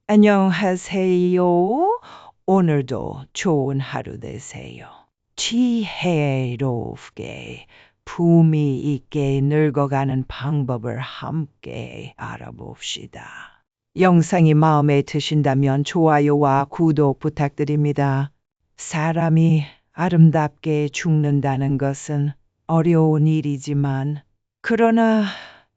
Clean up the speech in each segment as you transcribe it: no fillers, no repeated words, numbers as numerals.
안녕하세요. 오늘도 좋은 하루 되세요. 지혜롭게 품위 있게 늙어가는 방법을 함께 알아봅시다. 영상이 마음에 드신다면 좋아요와 구독 부탁드립니다. 사람이 아름답게 죽는다는 것은 어려운 일이지만, 그러나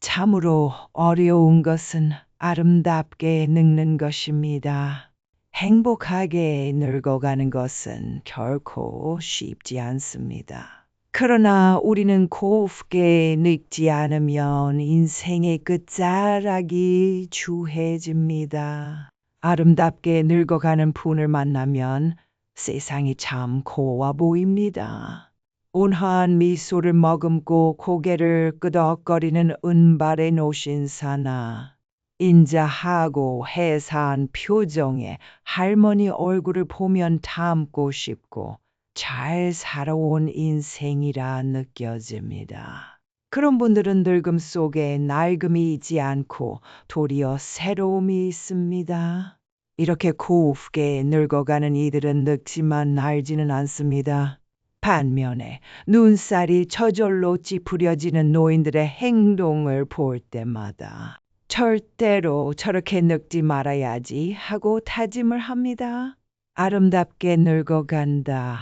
참으로 어려운 것은 아름답게 늙는 것입니다. 행복하게 늙어가는 것은 결코 쉽지 않습니다. 그러나 우리는 곱게 늙지 않으면 인생의 끝자락이 주해집니다. 아름답게 늙어가는 분을 만나면 세상이 참 고와 보입니다. 온화한 미소를 머금고 고개를 끄덕거리는 은발의 노신사나, 인자하고 해사한 표정의 할머니 얼굴을 보면 닮고 싶고 잘 살아온 인생이라 느껴집니다. 그런 분들은 늙음 속에 낡음이 있지 않고 도리어 새로움이 있습니다. 이렇게 곱게 늙어가는 이들은 늙지만 알지는 않습니다. 반면에 눈살이 저절로 찌푸려지는 노인들의 행동을 볼 때마다 절대로 저렇게 늙지 말아야지 하고 다짐을 합니다. 아름답게 늙어간다.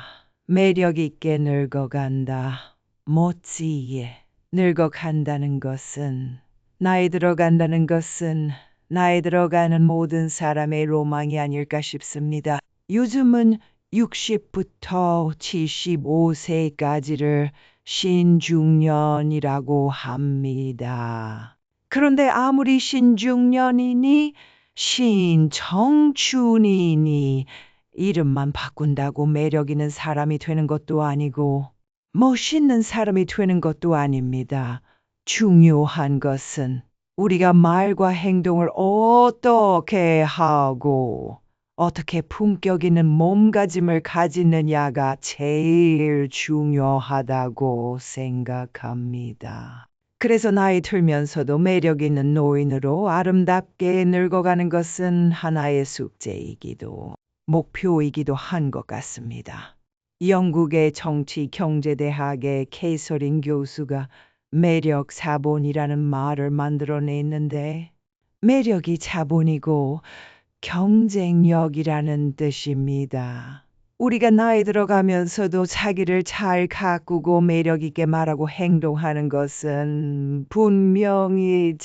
매력 있게 늙어간다. 멋지게 늙어간다는 것은, 나이 들어간다는 것은 나이 들어가는 모든 사람의 로망이 아닐까 싶습니다. 요즘은 60부터 75세까지를 신중년이라고 합니다. 그런데 아무리 신중년이니 신청춘이니 이름만 바꾼다고 매력 있는 사람이 되는 것도 아니고 멋있는 사람이 되는 것도 아닙니다. 중요한 것은 우리가 말과 행동을 어떻게 하고 어떻게 품격 있는 몸가짐을 가지느냐가 제일 중요하다고 생각합니다. 그래서 나이 들면서도 매력 있는 노인으로 아름답게 늙어가는 것은 하나의 숙제이기도 목표이기도 한 것 같습니다. 영국의 정치경제대학의 캐서린 교수가 매력 자본이라는 말을 만들어냈는데, 매력이 자본이고 경쟁력이라는 뜻입니다. 우리가 나이 들어가면서도 자기를 잘 가꾸고 매력 있게 말하고 행동하는 것은 분명히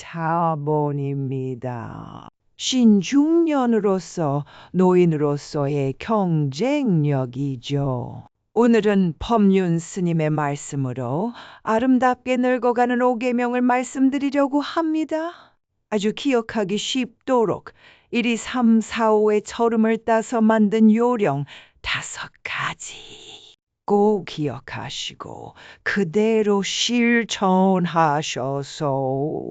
자본입니다. 신중년으로서 노인으로서의 경쟁력이죠. 오늘은 법륜 스님의 말씀으로 아름답게 늙어가는 5계명을 말씀드리려고 합니다. 아주 기억하기 쉽도록 1, 2, 3, 4, 5의 절음을 따서 만든 요령 5가지 꼭 기억하시고 그대로 실천하셔서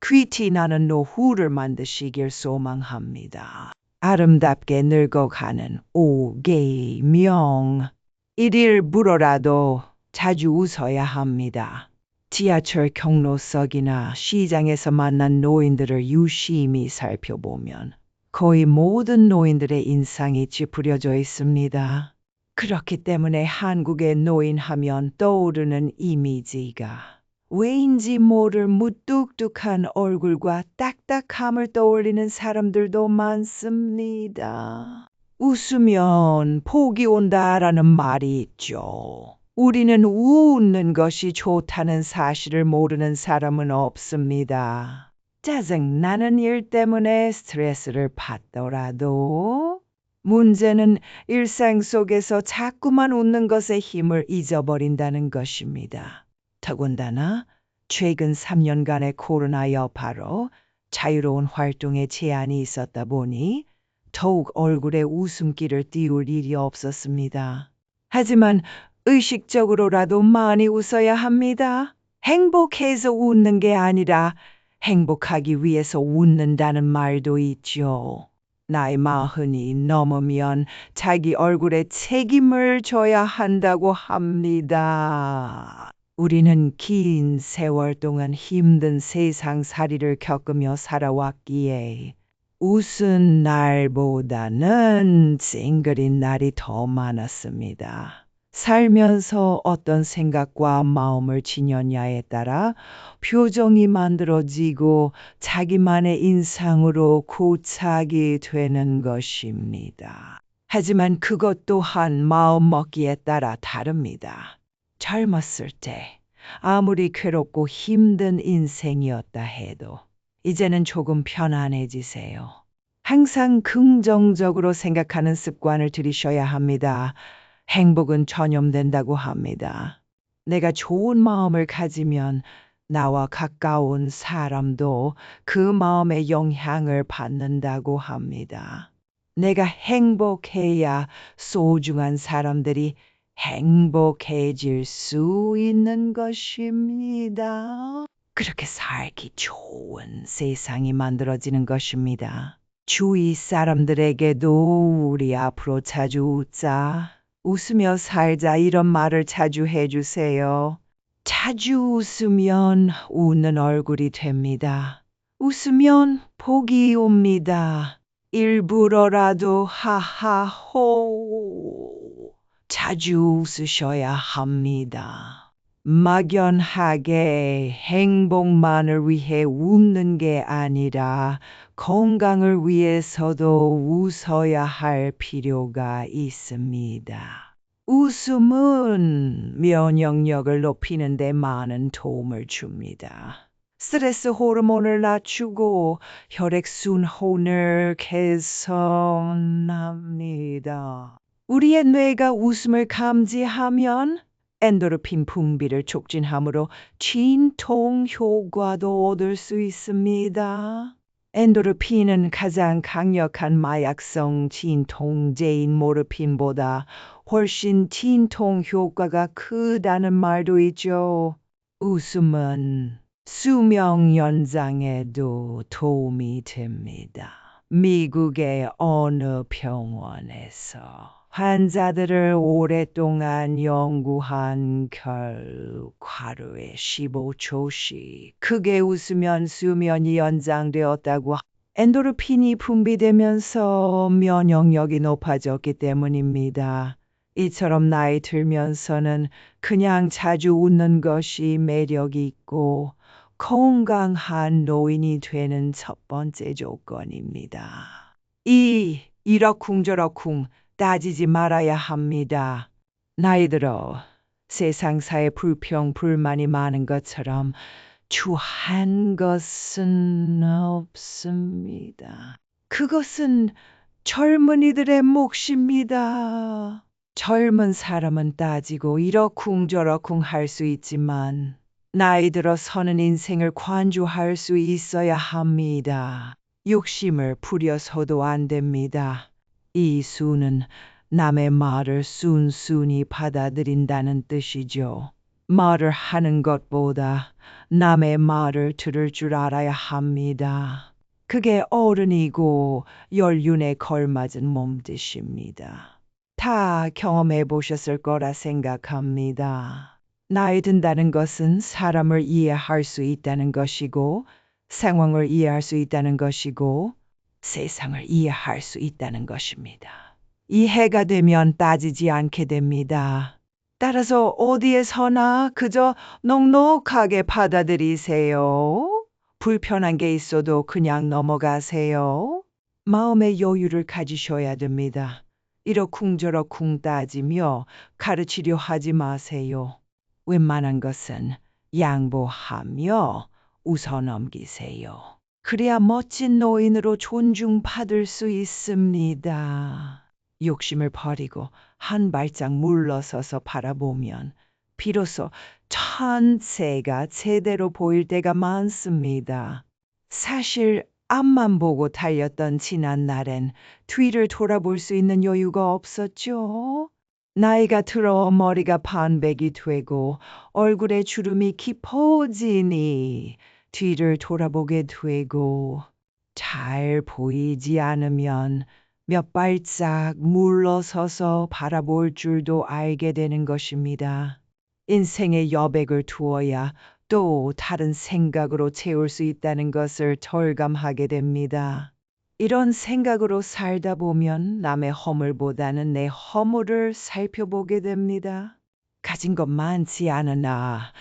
귀티 나는 노후를 만드시길 소망합니다. 아름답게 늙어가는 5계명. 1일 불어라도 자주 웃어야 합니다. 지하철 경로석이나 시장에서 만난 노인들을 유심히 살펴보면 거의 모든 노인들의 인상이 찌푸려져 있습니다. 그렇기 때문에 한국의 노인 하면 떠오르는 이미지가 왜인지 모를 무뚝뚝한 얼굴과 딱딱함을 떠올리는 사람들도 많습니다. 웃으면 복이 온다라는 말이 있죠. 우리는 웃는 것이 좋다는 사실을 모르는 사람은 없습니다. 짜증나는 일 때문에 스트레스를 받더라도 문제는 일상 속에서 자꾸만 웃는 것의 힘을 잊어버린다는 것입니다. 더군다나 최근 3년간의 코로나 여파로 자유로운 활동에 제한이 있었다 보니 더욱 얼굴에 웃음기를 띄울 일이 없었습니다. 하지만 의식적으로라도 많이 웃어야 합니다. 행복해서 웃는 게 아니라 행복하기 위해서 웃는다는 말도 있죠. 나이 40이 넘으면 자기 얼굴에 책임을 져야 한다고 합니다. 우리는 긴 세월 동안 힘든 세상살이를 겪으며 살아왔기에 웃은 날보다는 찡그린 날이 더 많았습니다. 살면서 어떤 생각과 마음을 지녔냐에 따라 표정이 만들어지고 자기만의 인상으로 고착이 되는 것입니다. 하지만 그것 또한 마음먹기에 따라 다릅니다. 젊었을 때 아무리 괴롭고 힘든 인생이었다 해도 이제는 조금 편안해지세요. 항상 긍정적으로 생각하는 습관을 들이셔야 합니다. 행복은 전염된다고 합니다. 내가 좋은 마음을 가지면 나와 가까운 사람도 그 마음의 영향을 받는다고 합니다. 내가 행복해야 소중한 사람들이 행복해질 수 있는 것입니다. 그렇게 살기 좋은 세상이 만들어지는 것입니다. 주위 사람들에게도 우리 앞으로 자주 웃자, 웃으며 살자 이런 말을 자주 해주세요. 자주 웃으면 웃는 얼굴이 됩니다. 웃으면 복이 옵니다. 일부러라도 하하호. 자주 웃으셔야 합니다. 막연하게 행복만을 위해 웃는 게 아니라 건강을 위해서도 웃어야 할 필요가 있습니다. 웃음은 면역력을 높이는 데 많은 도움을 줍니다. 스트레스 호르몬을 낮추고 혈액순환을 개선합니다. 우리의 뇌가 웃음을 감지하면 엔도르핀 분비를 촉진하므로 진통 효과도 얻을 수 있습니다. 엔도르핀은 가장 강력한 마약성 진통제인 모르핀보다 훨씬 진통 효과가 크다는 말도 있죠. 웃음은 수명 연장에도 도움이 됩니다. 미국의 어느 병원에서 환자들을 오랫동안 연구한 결과로에 15초씩 크게 웃으면 수면이 연장되었다고 엔도르핀이 분비되면서 면역력이 높아졌기 때문입니다. 이처럼 나이 들면서는 그냥 자주 웃는 것이 매력이 있고 건강한 노인이 되는 첫 번째 조건입니다. 이러쿵저러쿵 따지지 말아야 합니다. 나이 들어 세상사에 불평, 불만이 많은 것처럼 추한 것은 없습니다. 그것은 젊은이들의 몫입니다. 젊은 사람은 따지고 이러쿵저러쿵 할 수 있지만 나이 들어 서는 인생을 관조할 수 있어야 합니다. 욕심을 부려서도 안 됩니다. 이 수는 남의 말을 순순히 받아들인다는 뜻이죠. 말을 하는 것보다 남의 말을 들을 줄 알아야 합니다. 그게 어른이고 연륜에 걸맞은 몸짓입니다. 다 경험해 보셨을 거라 생각합니다. 나이 든다는 것은 사람을 이해할 수 있다는 것이고, 상황을 이해할 수 있다는 것이고, 세상을 이해할 수 있다는 것입니다. 이해가 되면 따지지 않게 됩니다. 따라서 어디에서나 그저 넉넉하게 받아들이세요. 불편한 게 있어도 그냥 넘어가세요. 마음의 여유를 가지셔야 됩니다. 이러쿵저러쿵 따지며 가르치려 하지 마세요. 웬만한 것은 양보하며 웃어넘기세요. 그래야 멋진 노인으로 존중받을 수 있습니다. 욕심을 버리고 한 발짝 물러서서 바라보면 비로소 천세가 제대로 보일 때가 많습니다. 사실 앞만 보고 달렸던 지난 날엔 뒤를 돌아볼 수 있는 여유가 없었죠. 나이가 들어 머리가 반백이 되고 얼굴에 주름이 깊어지니 뒤를 돌아보게 되고 잘 보이지 않으면 몇 발짝 물러서서 바라볼 줄도 알게 되는 것입니다. 인생의 여백을 두어야 또 다른 생각으로 채울 수 있다는 것을 절감하게 됩니다. 이런 생각으로 살다 보면 남의 허물보다는 내 허물을 살펴보게 됩니다. 가진 것 많지 않으나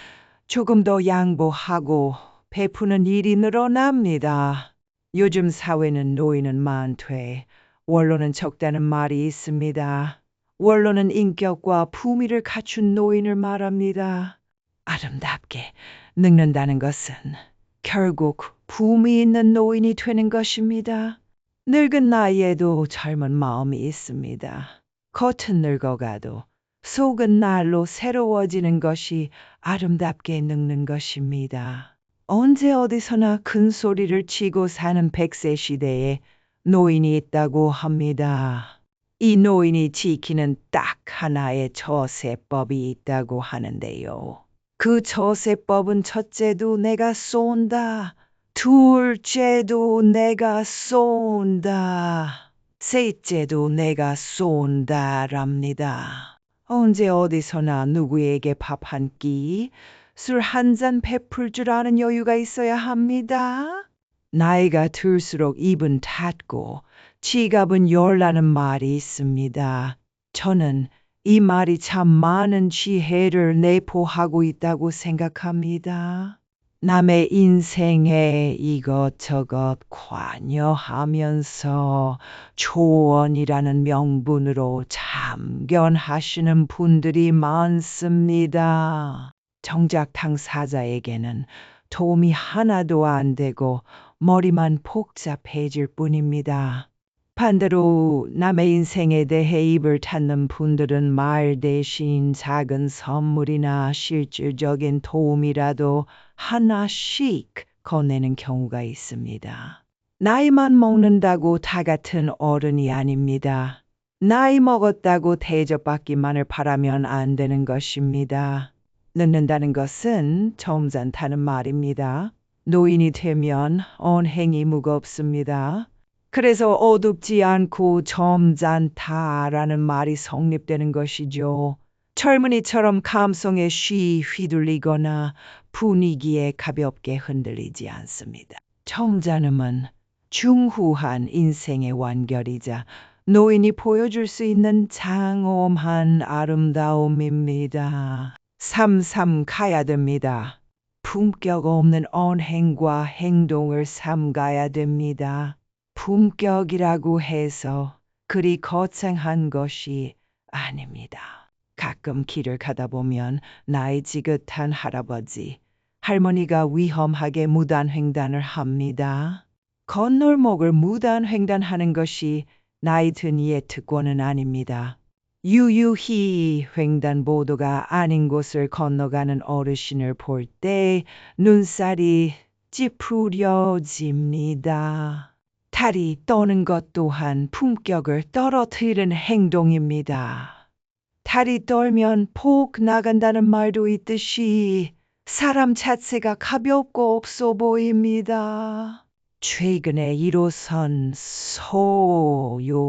조금 더 양보하고 베푸는 일이 늘어납니다. 요즘 사회는 노인은 많되 원로는 적다는 말이 있습니다. 원로는 인격과 품위를 갖춘 노인을 말합니다. 아름답게 늙는다는 것은 결국 품위 있는 노인이 되는 것입니다. 늙은 나이에도 젊은 마음이 있습니다. 겉은 늙어가도 속은 날로 새로워지는 것이 아름답게 늙는 것입니다. 언제 어디서나 큰 소리를 치고 사는 100세 시대에 노인이 있다고 합니다. 이 노인이 지키는 딱 하나의 처세법이 있다고 하는데요. 그 처세법은 첫째도 내가 쏜다. 둘째도 내가 쏜다. 셋째도 내가 쏜다랍니다. 언제 어디서나 누구에게 밥 한 끼, 술 한 잔 베풀 줄 아는 여유가 있어야 합니다. 나이가 들수록 입은 닫고 지갑은 열라는 말이 있습니다. 저는 이 말이 참 많은 지혜를 내포하고 있다고 생각합니다. 남의 인생에 이것저것 관여하면서 조언이라는 명분으로 참견하시는 분들이 많습니다. 정작 당사자에게는 도움이 하나도 안 되고 머리만 복잡해질 뿐입니다. 반대로 남의 인생에 대해 입을 닫는 분들은 말 대신 작은 선물이나 실질적인 도움이라도 하나씩 건네는 경우가 있습니다. 나이만 먹는다고 다 같은 어른이 아닙니다. 나이 먹었다고 대접받기만을 바라면 안 되는 것입니다. 늙는다는 것은 점잖다는 말입니다. 노인이 되면 언행이 무겁습니다. 그래서 어둡지 않고 점잖다라는 말이 성립되는 것이죠. 젊은이처럼 감성에 쉬 휘둘리거나 분위기에 가볍게 흔들리지 않습니다. 점잖음은 중후한 인생의 완결이자 노인이 보여줄 수 있는 장엄한 아름다움입니다. 삼삼 가야 됩니다. 품격 없는 언행과 행동을 삼가야 됩니다. 품격이라고 해서 그리 거창한 것이 아닙니다. 가끔 길을 가다 보면 나이 지긋한 할아버지, 할머니가 위험하게 무단횡단을 합니다. 건널목을 무단횡단하는 것이 나이 든 이의 특권은 아닙니다. 유유히 횡단보도가 아닌 곳을 건너가는 어르신을 볼 때 눈살이 찌푸려집니다. 다리 떠는 것 또한 품격을 떨어뜨리는 행동입니다. 다리 떨면 폭 나간다는 말도 있듯이 사람 자체가 가볍고 없어 보입니다. 최근에 1호선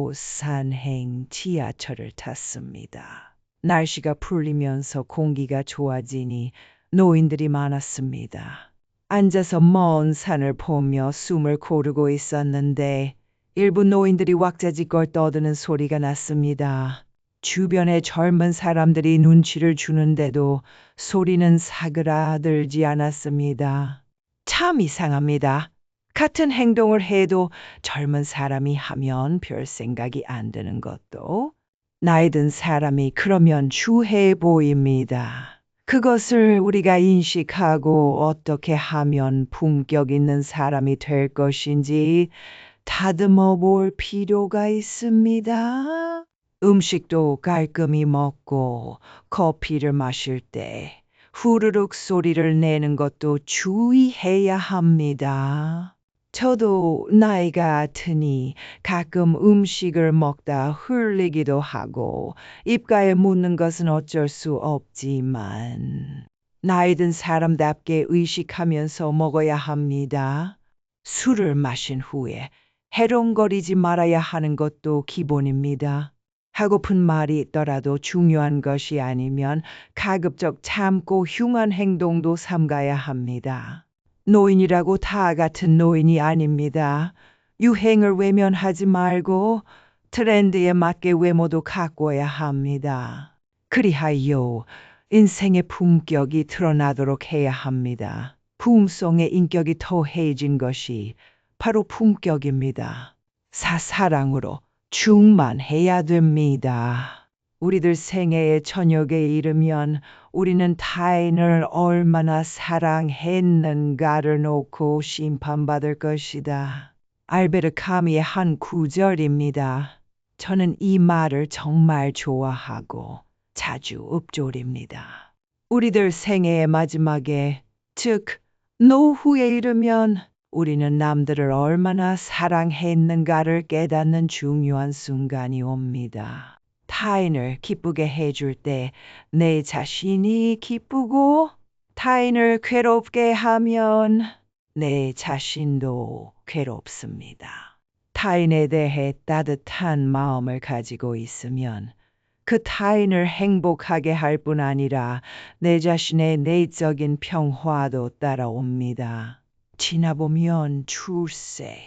소요산행 지하철을 탔습니다. 날씨가 풀리면서 공기가 좋아지니 노인들이 많았습니다. 앉아서 먼 산을 보며 숨을 고르고 있었는데 일부 노인들이 왁자지껄 떠드는 소리가 났습니다. 주변에 젊은 사람들이 눈치를 주는데도 소리는 사그라들지 않았습니다. 참 이상합니다. 같은 행동을 해도 젊은 사람이 하면 별 생각이 안 드는 것도 나이 든 사람이 그러면 주해 보입니다. 그것을 우리가 인식하고 어떻게 하면 품격 있는 사람이 될 것인지 다듬어 볼 필요가 있습니다. 음식도 깔끔히 먹고 커피를 마실 때 후루룩 소리를 내는 것도 주의해야 합니다. 저도 나이가 드니 가끔 음식을 먹다 흘리기도 하고 입가에 묻는 것은 어쩔 수 없지만 나이 든 사람답게 의식하면서 먹어야 합니다. 술을 마신 후에 해롱거리지 말아야 하는 것도 기본입니다. 하고픈 말이 있더라도 중요한 것이 아니면 가급적 참고 흉한 행동도 삼가야 합니다. 노인이라고 다 같은 노인이 아닙니다. 유행을 외면하지 말고 트렌드에 맞게 외모도 가꿔야 합니다. 그리하여 인생의 품격이 드러나도록 해야 합니다. 부음성의 인격이 더해진 것이 바로 품격입니다. 사랑으로 충만해야 됩니다. 우리들 생애의 저녁에 이르면 우리는 타인을 얼마나 사랑했는가를 놓고 심판받을 것이다. 알베르 카미의 한 구절입니다. 저는 이 말을 정말 좋아하고 자주 읊조립니다. 우리들 생애의 마지막에, 즉 노후에 이르면 우리는 남들을 얼마나 사랑했는가를 깨닫는 중요한 순간이 옵니다. 타인을 기쁘게 해줄 때 내 자신이 기쁘고 타인을 괴롭게 하면 내 자신도 괴롭습니다. 타인에 대해 따뜻한 마음을 가지고 있으면 그 타인을 행복하게 할 뿐 아니라 내 자신의 내적인 평화도 따라옵니다. 지나보면 출세,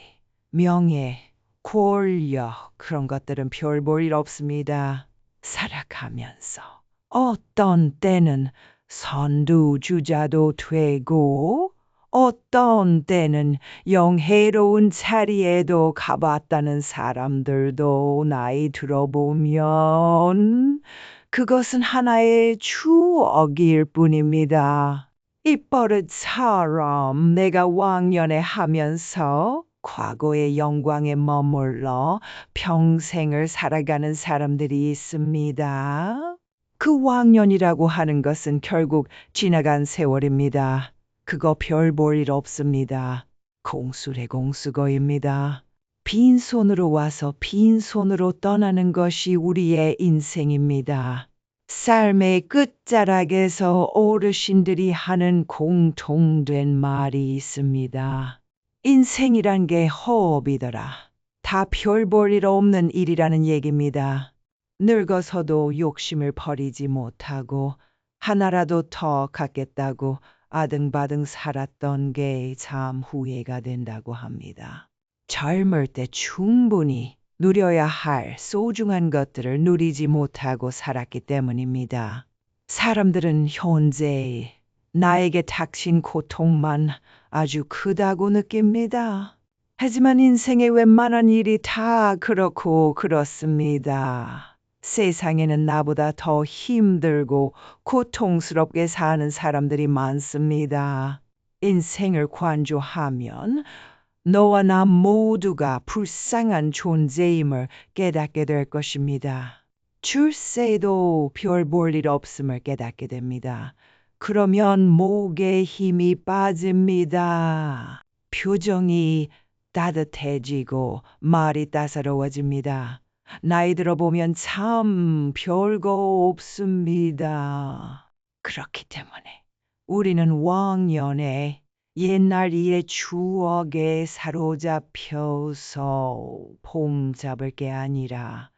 명예, 권력 그런 것들은 별 볼 일 없습니다. 살아가면서 어떤 때는 선두주자도 되고 어떤 때는 영해로운 자리에도 가봤다는 사람들도 나이 들어보면 그것은 하나의 추억일 뿐입니다. 입버릇처럼 내가 왕년에 하면서 과거의 영광에 머물러 평생을 살아가는 사람들이 있습니다. 그 왕년이라고 하는 것은 결국 지나간 세월입니다. 그거 별 볼 일 없습니다. 공수래 공수거입니다. 빈손으로 와서 빈손으로 떠나는 것이 우리의 인생입니다. 삶의 끝자락에서 어르신들이 하는 공통된 말이 있습니다. 인생이란 게 허업이더라. 다 별 볼 일 없는 일이라는 얘기입니다. 늙어서도 욕심을 버리지 못하고 하나라도 더 갖겠다고 아등바등 살았던 게 참 후회가 된다고 합니다. 젊을 때 충분히 누려야 할 소중한 것들을 누리지 못하고 살았기 때문입니다. 사람들은 현재 나에게 닥친 고통만 아주 크다고 느낍니다. 하지만 인생의 웬만한 일이 다 그렇고 그렇습니다. 세상에는 나보다 더 힘들고 고통스럽게 사는 사람들이 많습니다. 인생을 관조하면 너와 나 모두가 불쌍한 존재임을 깨닫게 될 것입니다. 출세에도 별 볼 일 없음을 깨닫게 됩니다. 그러면 목에 힘이 빠집니다. 표정이 따뜻해지고 말이 따사로워집니다. 나이 들어보면 참 별거 없습니다. 그렇기 때문에 우리는 왕년에 옛날 일의 추억에 사로잡혀서 폼잡을 게 아니라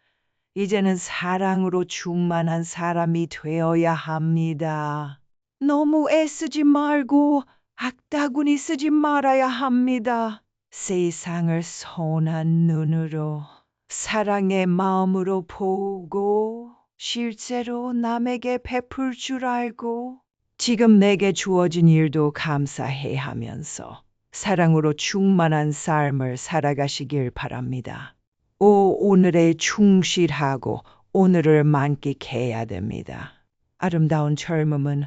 이제는 사랑으로 충만한 사람이 되어야 합니다. 너무 애쓰지 말고 악다구니 쓰지 말아야 합니다. 세상을 선한 눈으로 사랑의 마음으로 보고 실제로 남에게 베풀 줄 알고 지금 내게 주어진 일도 감사해 하면서 사랑으로 충만한 삶을 살아가시길 바랍니다. 오늘에 충실하고 오늘을 만끽해야 됩니다. 아름다운 젊음은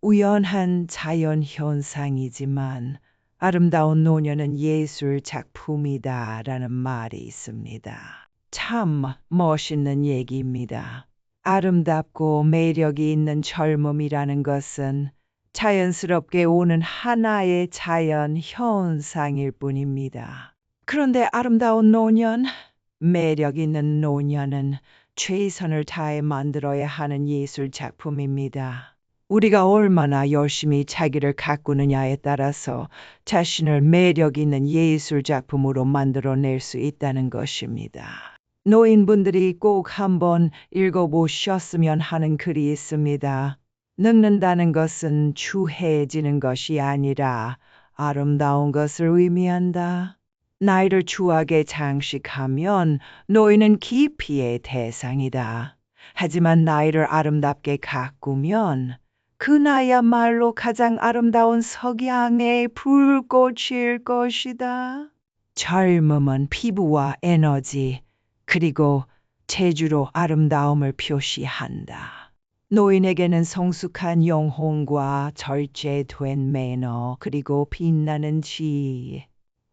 우연한 자연 현상이지만 아름다운 노년은 예술 작품이다라는 말이 있습니다. 참 멋있는 얘기입니다. 아름답고 매력이 있는 젊음이라는 것은 자연스럽게 오는 하나의 자연 현상일 뿐입니다. 그런데 아름다운 노년, 매력 있는 노년은 최선을 다해 만들어야 하는 예술 작품입니다. 우리가 얼마나 열심히 자기를 가꾸느냐에 따라서 자신을 매력 있는 예술 작품으로 만들어낼 수 있다는 것입니다. 노인분들이 꼭 한번 읽어보셨으면 하는 글이 있습니다. 늙는다는 것은 추해지는 것이 아니라 아름다운 것을 의미한다. 나이를 추하게 장식하면 노인은 기피의 대상이다. 하지만 나이를 아름답게 가꾸면 그 나이야말로 가장 아름다운 석양의 불꽃일 것이다. 젊음은 피부와 에너지, 그리고 재주로 아름다움을 표시한다. 노인에게는 성숙한 영혼과 절제된 매너, 그리고 빛나는 지혜,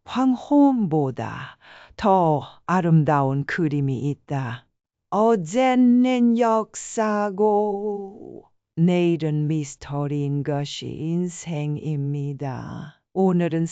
황혼보다 더 아름다운 그림이 있다. 어제는 역사고 내일은 미스터리인 것이 인생입니다. 오늘은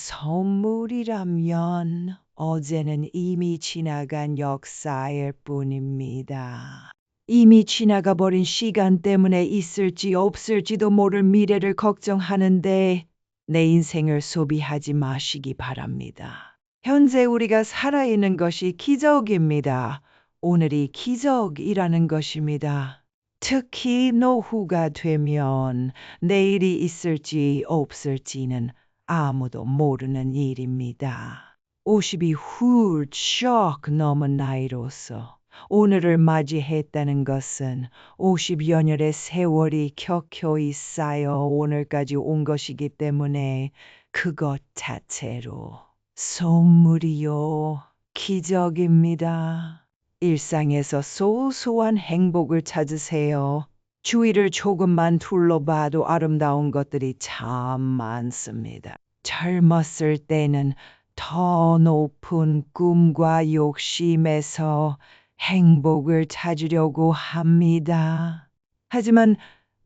선물이라면 어제는 이미 지나간 역사일 뿐입니다. 이미 지나가 버린 시간 때문에 있을지 없을지도 모를 미래를 걱정하는데 내 인생을 소비하지 마시기 바랍니다. 현재 우리가 살아있는 것이 기적입니다. 오늘이 기적이라는 것입니다. 특히 노후가 되면 내일이 있을지 없을지는 아무도 모르는 일입니다. 50이 훌쩍 넘은 나이로서 오늘을 맞이했다는 것은 50여년의 세월이 켜켜이 쌓여 오늘까지 온 것이기 때문에 그것 자체로 선물이요, 기적입니다. 일상에서 소소한 행복을 찾으세요. 주위를 조금만 둘러봐도 아름다운 것들이 참 많습니다. 젊었을 때는 더 높은 꿈과 욕심에서 행복을 찾으려고 합니다. 하지만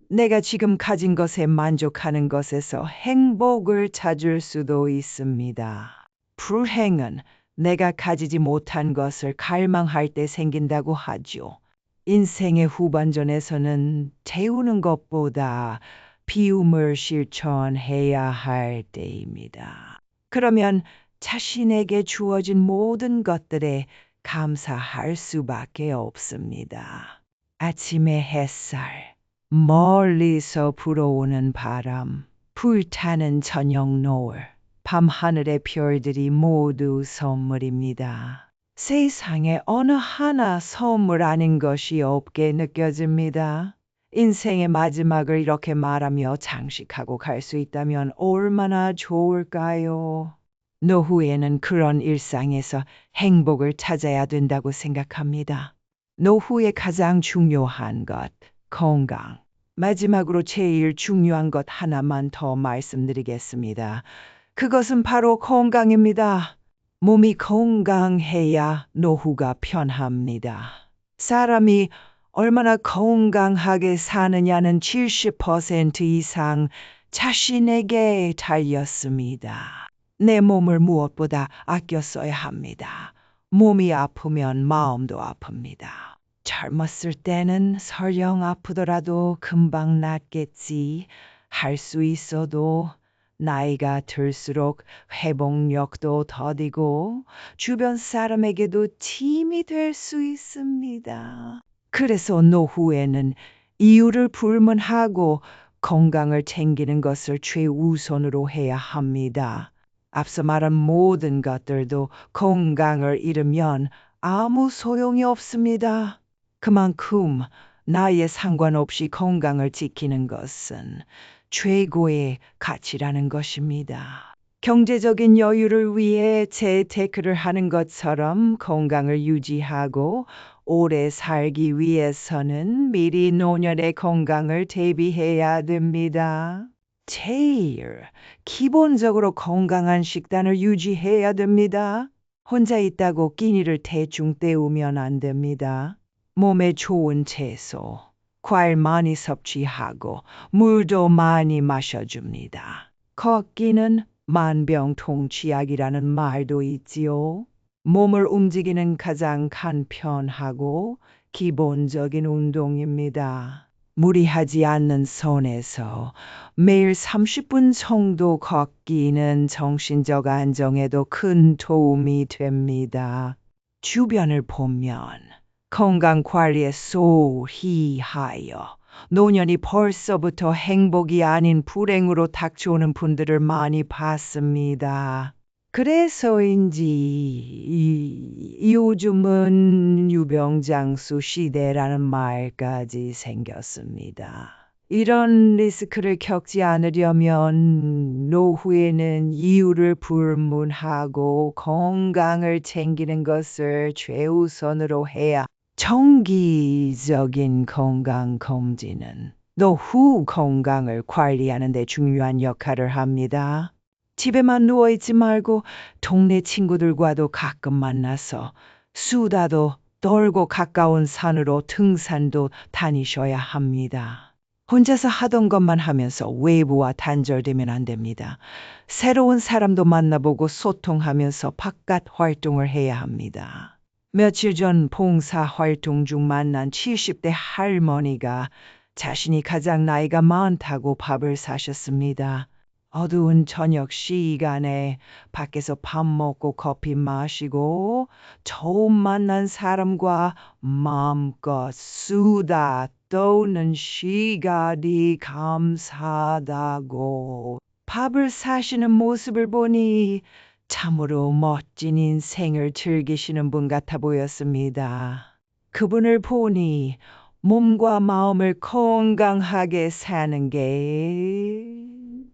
내가 지금 가진 것에 만족하는 것에서 행복을 찾을 수도 있습니다. 불행은 내가 가지지 못한 것을 갈망할 때 생긴다고 하죠. 인생의 후반전에서는 태우는 것보다 비움을 실천해야 할 때입니다. 그러면 자신에게 주어진 모든 것들에 감사할 수밖에 없습니다. 아침의 햇살, 멀리서 불어오는 바람, 불타는 저녁 노을, 밤하늘의 별들이 모두 선물입니다. 세상에 어느 하나 선물 아닌 것이 없게 느껴집니다. 인생의 마지막을 이렇게 말하며 장식하고 갈 수 있다면 얼마나 좋을까요? 노후에는 그런 일상에서 행복을 찾아야 된다고 생각합니다. 노후의 가장 중요한 것, 건강. 마지막으로 제일 중요한 것 하나만 더 말씀드리겠습니다. 그것은 바로 건강입니다. 몸이 건강해야 노후가 편합니다. 사람이 얼마나 건강하게 사느냐는 70% 이상 자신에게 달렸습니다. 내 몸을 무엇보다 아껴 써야 합니다. 몸이 아프면 마음도 아픕니다. 젊었을 때는 설령 아프더라도 금방 낫겠지 할 수 있어도 나이가 들수록 회복력도 더디고 주변 사람에게도 짐이 될 수 있습니다. 그래서 노후에는 이유를 불문하고 건강을 챙기는 것을 최우선으로 해야 합니다. 앞서 말한 모든 것들도 건강을 잃으면 아무 소용이 없습니다. 그만큼 나이에 상관없이 건강을 지키는 것은 최고의 가치라는 것입니다. 경제적인 여유를 위해 재테크를 하는 것처럼 건강을 유지하고 오래 살기 위해서는 미리 노년의 건강을 대비해야 됩니다. 제일 기본적으로 건강한 식단을 유지해야 됩니다. 혼자 있다고 끼니를 대충 때우면 안 됩니다. 몸에 좋은 채소, 과일 많이 섭취하고 물도 많이 마셔줍니다. 걷기는 만병통치약이라는 말도 있지요. 몸을 움직이는 가장 간편하고 기본적인 운동입니다. 무리하지 않는 선에서 매일 30분 정도 걷기는 정신적 안정에도 큰 도움이 됩니다. 주변을 보면 건강 관리에 소희하여 노년이 벌써부터 행복이 아닌 불행으로 닥쳐오는 분들을 많이 봤습니다. 그래서인지 요즘은 유병장수 시대라는 말까지 생겼습니다. 이런 리스크를 겪지 않으려면 노후에는 이유를 불문하고 건강을 챙기는 것을 최우선으로 해야 정기적인 건강검진은 노후 건강을 관리하는 데 중요한 역할을 합니다. 집에만 누워있지 말고 동네 친구들과도 가끔 만나서 수다도 떨고 가까운 산으로 등산도 다니셔야 합니다. 혼자서 하던 것만 하면서 외부와 단절되면 안 됩니다. 새로운 사람도 만나보고 소통하면서 바깥 활동을 해야 합니다. 며칠 전 봉사 활동 중 만난 70대 할머니가 자신이 가장 나이가 많다고 밥을 사셨습니다. 어두운 저녁 시간에 밖에서 밥 먹고 커피 마시고 처음 만난 사람과 마음껏 수다 떠는 시간이 감사하다고 밥을 사시는 모습을 보니 참으로 멋진 인생을 즐기시는 분 같아 보였습니다. 그분을 보니 몸과 마음을 건강하게 사는 게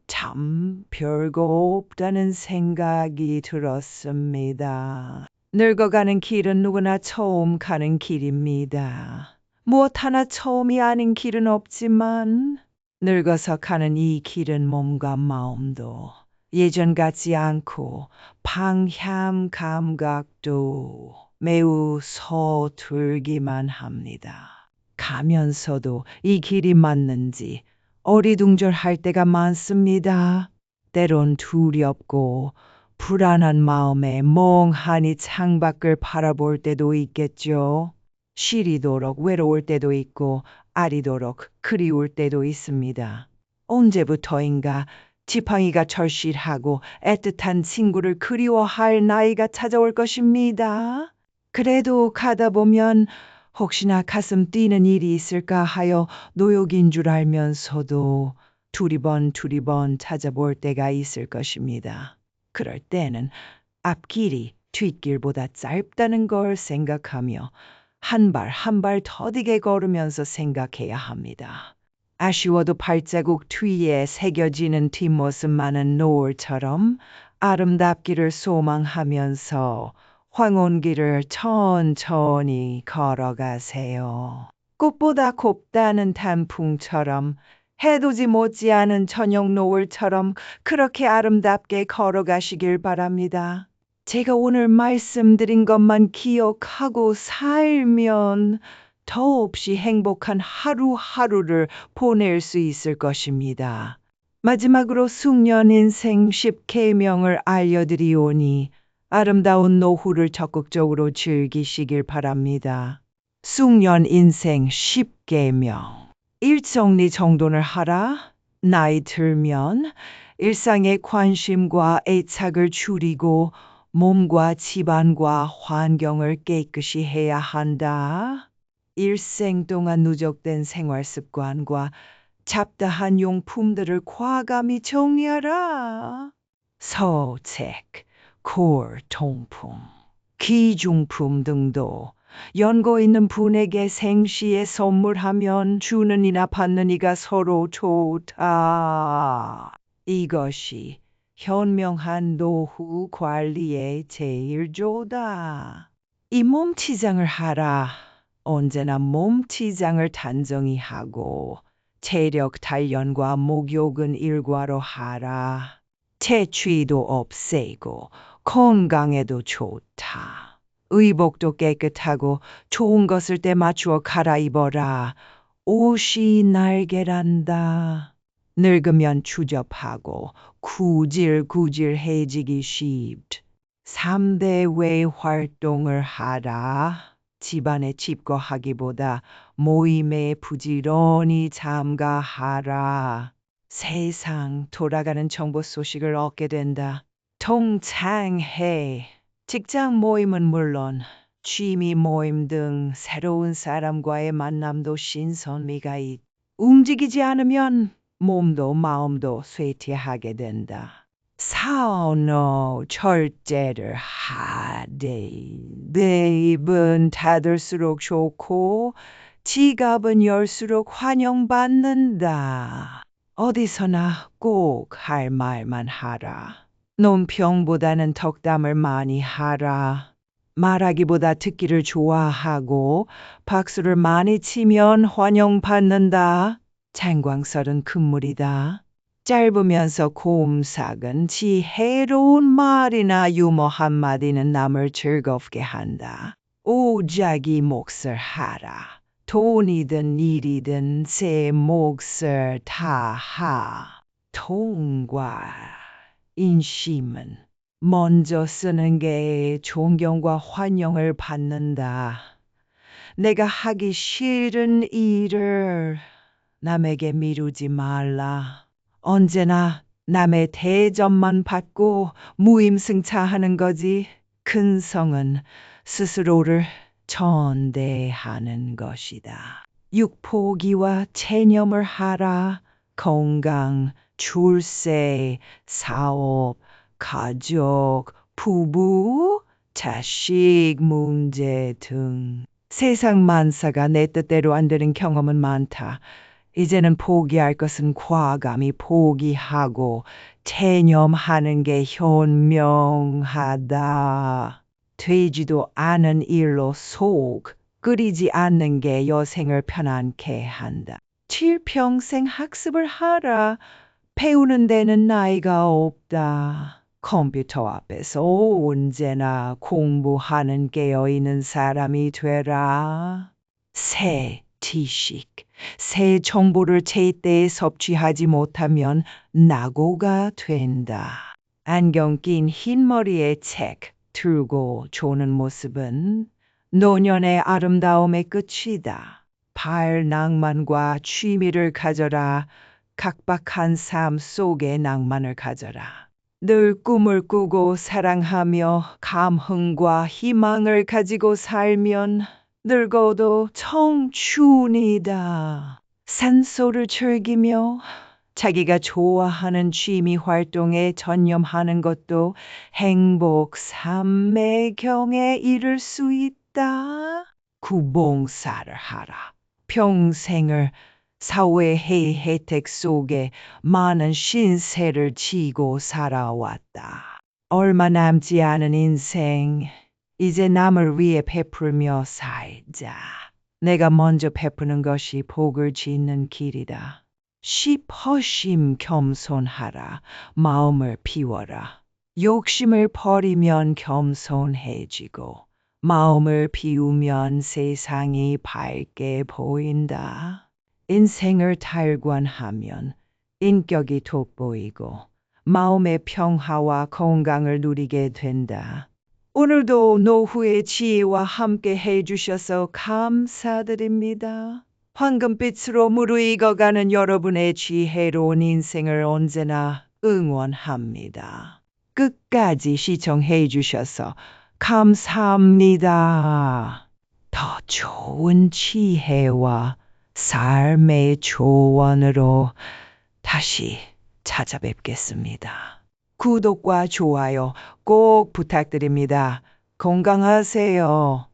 참 별거 없다는 생각이 들었습니다. 늙어가는 길은 누구나 처음 가는 길입니다. 무엇 하나 처음이 아닌 길은 없지만 늙어서 가는 이 길은 몸과 마음도 예전 같지 않고 방향 감각도 매우 서툴기만 합니다. 가면서도 이 길이 맞는지 어리둥절할 때가 많습니다. 때론 두렵고 불안한 마음에 멍하니 창밖을 바라볼 때도 있겠죠. 시리도록 외로울 때도 있고 아리도록 그리울 때도 있습니다. 언제부터인가 지팡이가 절실하고 애틋한 친구를 그리워할 나이가 찾아올 것입니다. 그래도 가다 보면 혹시나 가슴 뛰는 일이 있을까 하여 노욕인 줄 알면서도 두리번 찾아볼 때가 있을 것입니다. 그럴 때는 앞길이 뒷길보다 짧다는 걸 생각하며 한 발 한 발 더디게 걸으면서 생각해야 합니다. 아쉬워도 발자국 뒤에 새겨지는 뒷모습만은 노을처럼 아름답기를 소망하면서 황혼길을 천천히 걸어가세요. 꽃보다 곱다는 단풍처럼 해돋이 못지않은 저녁 노을처럼 그렇게 아름답게 걸어가시길 바랍니다. 제가 오늘 말씀드린 것만 기억하고 살면 더없이 행복한 하루하루를 보낼 수 있을 것입니다. 마지막으로 숙련 인생 10계명을 알려드리오니 아름다운 노후를 적극적으로 즐기시길 바랍니다. 숙련 인생 10계명. 일정리 정돈을 하라. 나이 들면 일상의 관심과 애착을 줄이고 몸과 집안과 환경을 깨끗이 해야 한다. 일생 동안 누적된 생활 습관과 잡다한 용품들을 과감히 정리하라. 서책, 골통품, 귀중품 등도 연고 있는 분에게 생시에 선물하면 주는 이나 받는 이가 서로 좋다. 이것이 현명한 노후 관리의 제일조다. 이 몸치장을 하라. 언제나 몸치장을 단정히 하고 체력 단련과 목욕은 일과로 하라. 채취도 없애고 건강에도 좋다. 의복도 깨끗하고 좋은 것을 때 맞추어 갈아입어라. 옷이 날개란다. 늙으면 추접하고 구질구질해지기 쉽다. 3대 외 활동을 하라. 집안에 집거하기보다 모임에 부지런히 참가하라. 세상 돌아가는 정보 소식을 얻게 된다. 동창회, 직장 모임은 물론 취미 모임 등 새로운 사람과의 만남도 신선미가 움직이지 않으면 몸도 마음도 쇠퇴하게 된다. 사언어 절제를 하되 내 입은 닫을수록 좋고 지갑은 열수록 환영받는다. 어디서나 꼭 할 말만 하라. 논평보다는 덕담을 많이 하라. 말하기보다 듣기를 좋아하고 박수를 많이 치면 환영받는다. 장광설은 금물이다. 짧으면서 곰삭은 지혜로운 말이나 유머 한마디는 남을 즐겁게 한다. 오자기 몫을 하라. 돈이든 일이든 제 몫을 다하. 통과 인심은 먼저 쓰는 게 존경과 환영을 받는다. 내가 하기 싫은 일을 남에게 미루지 말라. 언제나 남의 대접만 받고 무임승차하는 거지. 근성은 스스로를 전대하는 것이다. 육포기와 체념을 하라. 건강, 출세, 사업, 가족, 부부, 자식 문제 등 세상 만사가 내 뜻대로 안 되는 경험은 많다. 이제는 포기할 것은 과감히 포기하고 체념하는 게 현명하다. 되지도 않은 일로 속 끓이지 않는 게 여생을 편안케 한다. 칠평생 학습을 하라. 배우는 데는 나이가 없다. 컴퓨터 앞에서 언제나 공부하는 깨어있는 사람이 되라. 새 지식, 새 정보를 제때에 섭취하지 못하면 낙오가 된다. 안경 낀 흰머리에 책 들고 조는 모습은 노년의 아름다움의 끝이다. 발낭만과 취미를 가져라. 각박한 삶 속에 낭만을 가져라. 늘 꿈을 꾸고 사랑하며 감흥과 희망을 가지고 살면 늙어도 청춘이다. 산소를 즐기며 자기가 좋아하는 취미 활동에 전념하는 것도 행복 삼매경에 이를 수 있다. 구봉사를 하라. 평생을 사회의 혜택 속에 많은 신세를 지고 살아왔다. 얼마 남지 않은 인생, 이제 남을 위해 베풀며 살자. 내가 먼저 베푸는 것이 복을 짓는 길이다. 시퍼심 겸손하라. 마음을 비워라. 욕심을 버리면 겸손해지고 마음을 비우면 세상이 밝게 보인다. 인생을 탈관하면 인격이 돋보이고 마음의 평화와 건강을 누리게 된다. 오늘도 노후의 지혜와 함께 해주셔서 감사드립니다. 황금빛으로 무르익어가는 여러분의 지혜로운 인생을 언제나 응원합니다. 끝까지 시청해 주셔서 감사합니다. 더 좋은 지혜와 삶의 조언으로 다시 찾아뵙겠습니다. 구독과 좋아요 꼭 부탁드립니다. 건강하세요.